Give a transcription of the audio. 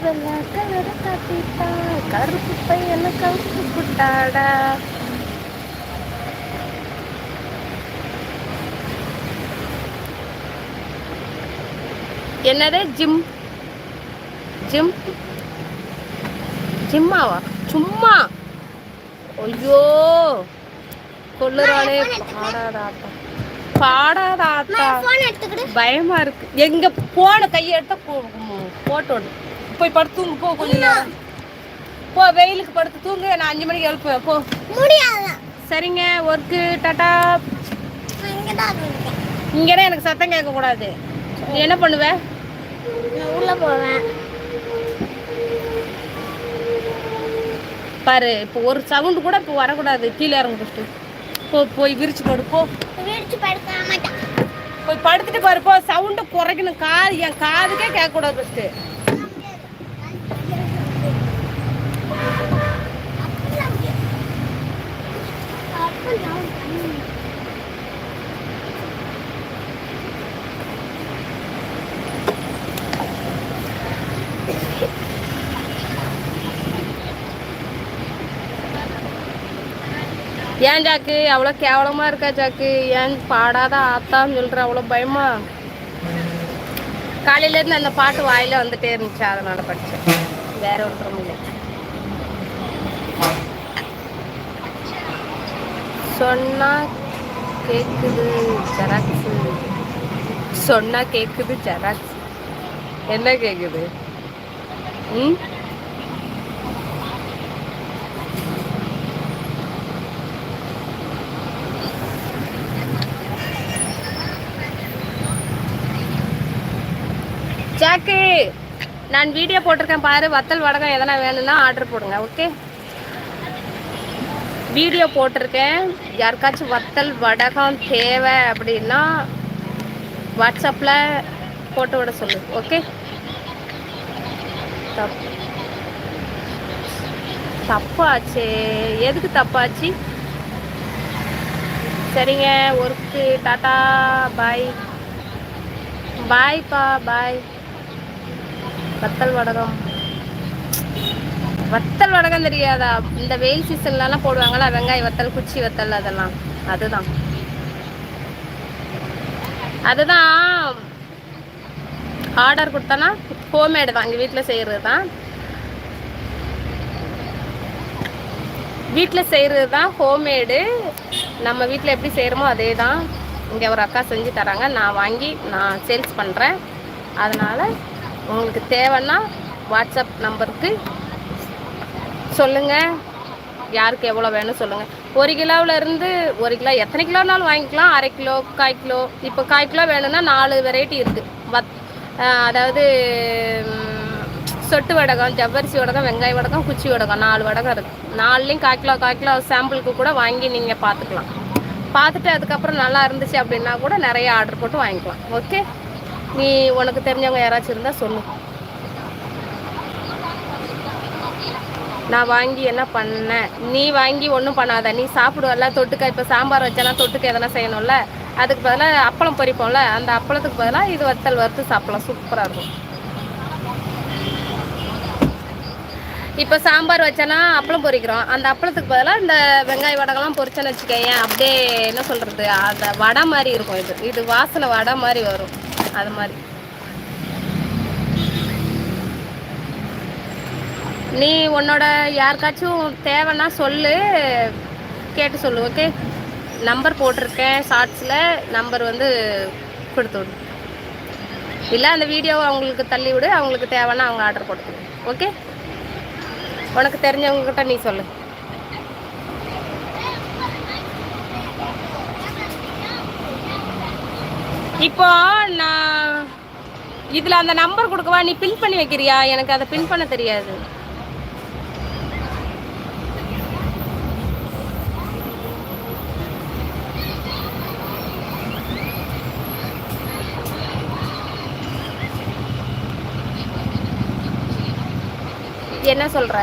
கலர காட்டிட்டா கருப்பு பையன கவுத்து புட்டாடா. என்னது ஜிம் ஜிம் ஜிம்மாவா? சும்மா ஐயோ கொள்ளுறாளே. பாடாதாத்தா பாடாதாத்தா பயமா இருக்கு. எங்க போன கையெடுத்த போட்டோடு போய் படுத்து தூங்கு போ. கொஞ்சம் நேரம் போ, வெயிலுக்கு படுத்து தூங்கு. நான் 5 மணிக்கு எழுப்புவேன் போ. சரிங்க, ஒர்க்கு டாட்டா. இங்கதான் எனக்கு சத்தம் கேட்க கூடாது. நீ என்ன பண்ணுவ? உள்ள போவேன் பாரு. இப்போ ஒரு சவுண்டு கூட இப்போ வரக்கூடாது. கீழே இறங்க ஃபஸ்ட்டு போ. போய் விரிச்சு படு போ. போய் படுத்துட்டு பாரு போ. சவுண்டு குறைக்கணும். காது என் காதுக்கே கேட்கக்கூடாது ஃபஸ்ட்டு. ஏன் ஜாக்கு அவ்வளோ கேவலமா இருக்கா ஜாக்கு? ஏன் பாடாத ஆத்தான்னு சொல்ற அவ்வளோ பயமா? காலையிலேருந்து அந்த பாட்டு வாயில வந்துட்டே இருந்துச்சு, அதனால படித்தேன். வேற ஒன்றும் இல்லை. சொன்னா கேக்குது ஜெராக்ஸ். சொன்னா கேக்குது ஜெராக்ஸ். என்ன கேக்குது? ம் ஜாக்கு நான் வீடியோ போட்டிருக்கேன் பாரு. வத்தல் வடகம் எதனா வேணும்னா ஆர்டர் போடுங்க. ஓகே, வீடியோ போட்டிருக்கேன். யாருக்காச்சும் வத்தல் வடகம் தேவை அப்படின்னா வாட்ஸ்அப்பில் போட்டு விட சொல்லு. ஓகே, தப்பாச்சு. எதுக்கு தப்பாச்சு? சரிங்க, ஒர்க்கு டாட்டா பாய். பாய்ப்பா பாய். வத்தல் வடகம் வத்தல் வடகம் தெரியாதா? இந்த வெயில் சீசன்லலாம் போடுவாங்களா வெங்காய வத்தல், குச்சி வத்தல், அதெல்லாம். அதுதான் ஆர்டர் கொடுத்தனா ஹோம்மேடு தான். இங்கே வீட்டில் செய்கிறது தான். வீட்டில் செய்கிறது தான் ஹோம்மேடு. நம்ம வீட்டில் எப்படி செய்கிறோமோ அதே தான் இங்கே ஒரு அக்கா செஞ்சு தராங்க. நான் வாங்கி நான் சேல்ஸ் பண்ணுறேன். அதனால் உங்களுக்கு தேவைன்னா வாட்ஸ்அப் நம்பருக்கு சொல்லுங்கள். யாருக்கு எவ்வளோ வேணும் சொல்லுங்கள். 1 கிலோவில் இருந்து 1 கிலோ எத்தனை கிலோனாலும் வாங்கிக்கலாம். 1/2 கிலோ, 1/4 கிலோ. இப்போ 1/4 கிலோ வேணும்னா 4 வெரைட்டி இருக்குது. அதாவது சொட்டு வடகம், ஜவ்வரிசி வடகம், வெங்காய வடகம், குச்சி வடகம், 4 வடகம் இருக்குது. 4லையும் 1/4 கிலோ சாம்பிளுக்கு கூட வாங்கி நீங்கள் பார்த்துக்கலாம். பார்த்துட்டு அதுக்கப்புறம் நல்லா இருந்துச்சு அப்படின்னா கூட நிறைய ஆர்டர் போட்டு வாங்கிக்கலாம். ஓகே, நீ உனக்கு தெரிஞ்சவங்க யாராச்சும் இருந்தால் சொல்லு. நான் வாங்கி என்ன பண்ணேன்? நீ வாங்கி ஒன்றும் பண்ணாத. நீ சாப்பிடுவல்ல தொட்டுக்க. இப்போ சாம்பார் வச்சனா தொட்டுக்க எதனா செய்யணும்ல, அதுக்கு பதிலாக அப்பளம் பொரிப்போம்ல, அந்த அப்பளத்துக்கு பதிலாக இது வத்தல் வறுத்து சாப்பிடலாம். சூப்பராக இருக்கும். இப்போ சாம்பார் வச்சனா அப்பளம் பொரிக்கிறோம். அந்த அப்பளத்துக்கு பதிலாக இந்த வெங்காய வடகம்லாம் பொரிச்சேன்னு வச்சுக்கேன். அப்படியே என்ன சொல்கிறது, அந்த வடை மாதிரி இருக்கும். இது வாசனை வடை மாதிரி வரும். அது மாதிரி நீ உன்னோட யாருக்காச்சும் தேவைன்னா சொல்லு, கேட்டு சொல்லு. ஓகே, நம்பர் போட்டிருக்கேன் ஷார்ட்ஸில். நம்பர் கொடுத்து விடு. இல்லை அந்த வீடியோவை அவங்களுக்கு தள்ளி விடு. அவங்களுக்கு தேவைன்னா அவங்க ஆர்டர் போட்டுக்கணும். ஓகே, உனக்கு தெரிஞ்சவங்ககிட்ட நீ சொல்லு. இப்போ நான் இதில் அந்த நம்பர் கொடுக்கவா? நீ பின் பண்ணி வைக்கிறியா? எனக்கு அதை பின் பண்ண தெரியாது. என்ன சொல்ற?